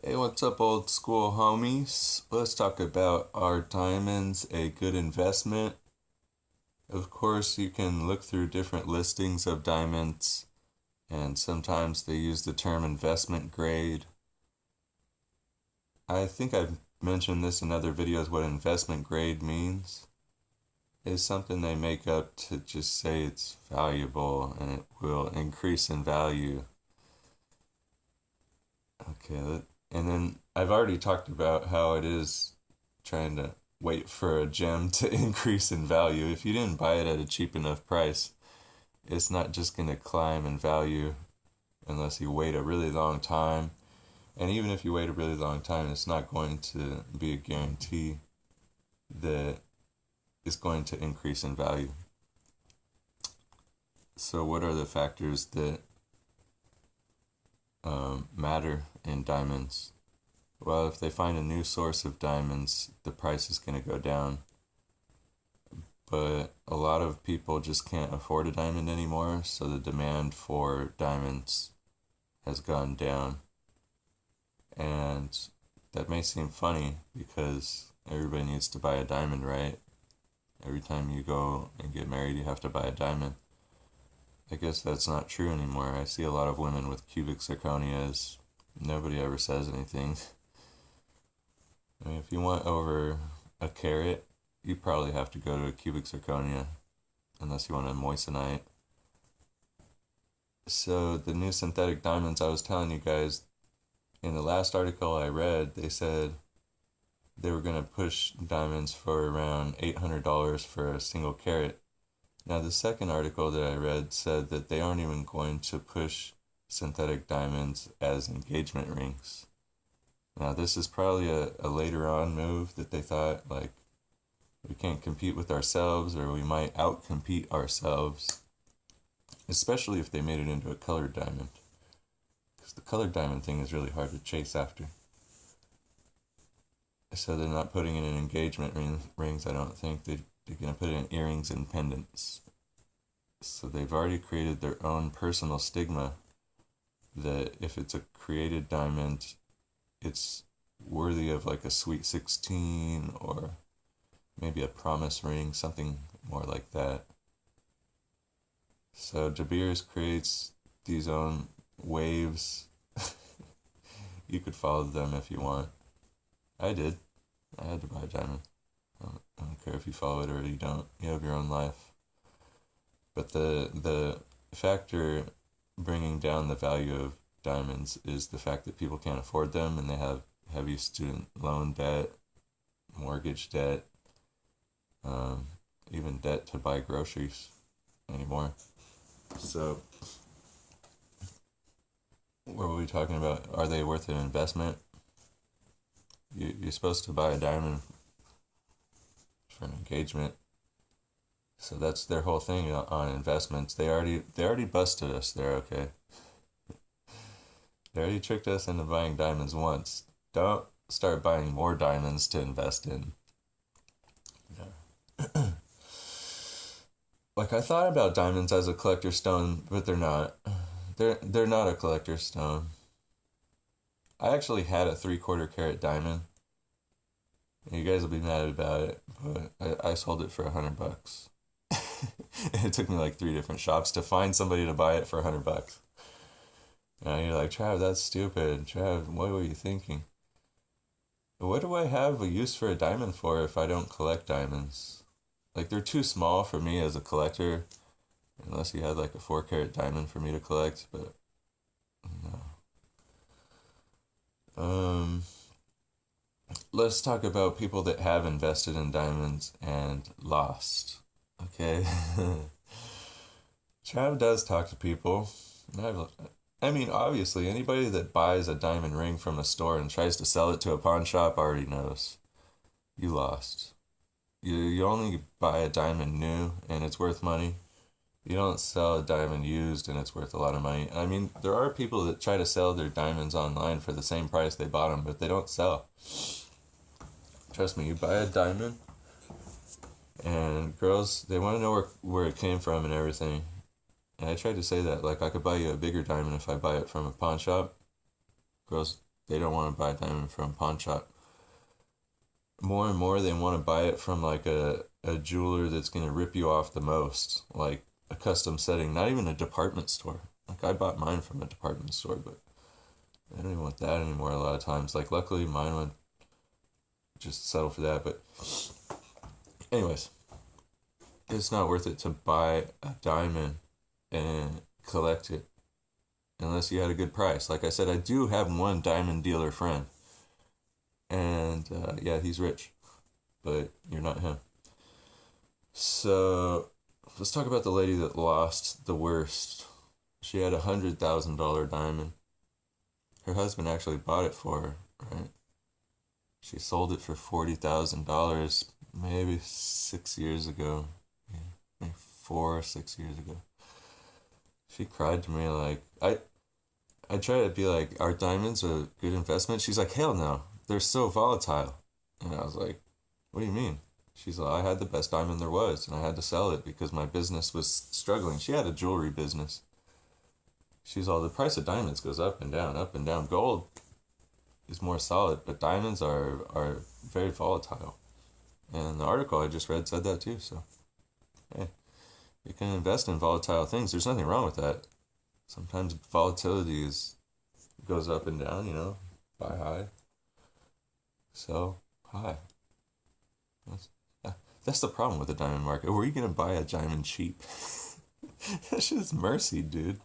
Hey, what's up, old school homies? Let's talk about, are diamonds a good investment? Of course, you can look through different listings of diamonds, and sometimes they use the term investment grade. I think I've mentioned this in other videos what investment grade means. It's something they make up to just say it's valuable and it will increase in value. Okay, and then I've already talked about how it is trying to wait for a gem to increase in value. If you didn't buy it at a cheap enough price, it's not just going to climb in value unless you wait a really long time. And even if you wait a really long time, it's not going to be a guarantee that it's going to increase in value. So, what are the factors that matter in diamonds? Well, if they find a new source of diamonds, the price is going to go down. But a lot of people just can't afford a diamond anymore, so the demand for diamonds has gone down. And that may seem funny because everybody needs to buy a diamond, right? Every time you go and get married, you have to buy a diamond. I guess that's not true anymore. I see a lot of women with cubic zirconias. Nobody ever says anything. I mean, if you want over a carat, you probably have to go to a cubic zirconia, unless you want a moissanite. So the new synthetic diamonds, I was telling you guys, in the last article I read, they said they were going to push diamonds for around $800 for a single carat. Now, the second article that I read said that they aren't even going to push synthetic diamonds as engagement rings. Now, this is probably a later on move that they thought, like, we can't compete with ourselves, or we might outcompete ourselves, especially if they made it into a colored diamond. Because the colored diamond thing is really hard to chase after. So they're not putting it in engagement rings, I don't think. They're going to put it in earrings and pendants. So they've already created their own personal stigma that if it's a created diamond, it's worthy of like a Sweet 16 or maybe a promise ring, something more like that. So De Beers creates these own waves. You could follow them if you want. I did. I had to buy a diamond. I don't care if you follow it or you don't. You have your own life. But the factor bringing down the value of diamonds is the fact that people can't afford them and they have heavy student loan debt, mortgage debt, even debt to buy groceries anymore. So, what were we talking about? Are they worth an investment? You're supposed to buy a diamond for an engagement. So that's their whole thing on investments. They already busted us there, okay? They already tricked us into buying diamonds once. Don't start buying more diamonds to invest in. Yeah. Like, I thought about diamonds as a collector's stone, but they're not. They're not a collector's stone. I actually had a 3/4 carat diamond. And you guys will be mad about it, but I sold it for $100. It took me like 3 different shops to find somebody to buy it for $100. And you're like, Trav, that's stupid. Trav, what were you thinking? What do I have a use for a diamond for if I don't collect diamonds? Like, they're too small for me as a collector, unless you had like a 4 carat diamond for me to collect, but no. Let's talk about people that have invested in diamonds and lost. Okay. Trav does talk to people. I mean, obviously, anybody that buys a diamond ring from a store and tries to sell it to a pawn shop already knows you lost. You only buy a diamond new and it's worth money. You don't sell a diamond used and it's worth a lot of money. I mean, there are people that try to sell their diamonds online for the same price they bought them, but they don't sell. Trust me, you buy a diamond, and girls, they want to know where it came from and everything. And I tried to say that, like, I could buy you a bigger diamond if I buy it from a pawn shop. Girls They don't want to buy a diamond from a pawn shop. More and more, they want to buy it from like a jeweler that's going to rip you off the most, like a custom setting, not even a department store. Like I bought mine from a department store, but I don't even want that anymore a lot of times. Like luckily mine would just settle for that, but anyways, it's not worth it to buy a diamond and collect it unless you had a good price. Like I said, I do have one diamond dealer friend, and yeah, he's rich, but you're not him. So let's talk about the lady that lost the worst. She had $100,000 diamond. Her husband actually bought it for her, right? She sold it for $40,000 maybe 6 years ago. Yeah, maybe 4 or 6 years ago. She cried to me like I try to be like, are diamonds a good investment? She's like, hell no. They're so volatile. And I was like, what do you mean? She's like, I had the best diamond there was, and I had to sell it because my business was struggling. She had a jewelry business. She's all, the price of diamonds goes up and down, up and down. Gold is more solid, but diamonds are very volatile. And the article I just read said that too. So, hey, you can invest in volatile things. There's nothing wrong with that. Sometimes volatility goes up and down. Buy high, sell high. That's, that's the problem with the diamond market. Where are you gonna buy a diamond cheap? That shit is mercy, dude.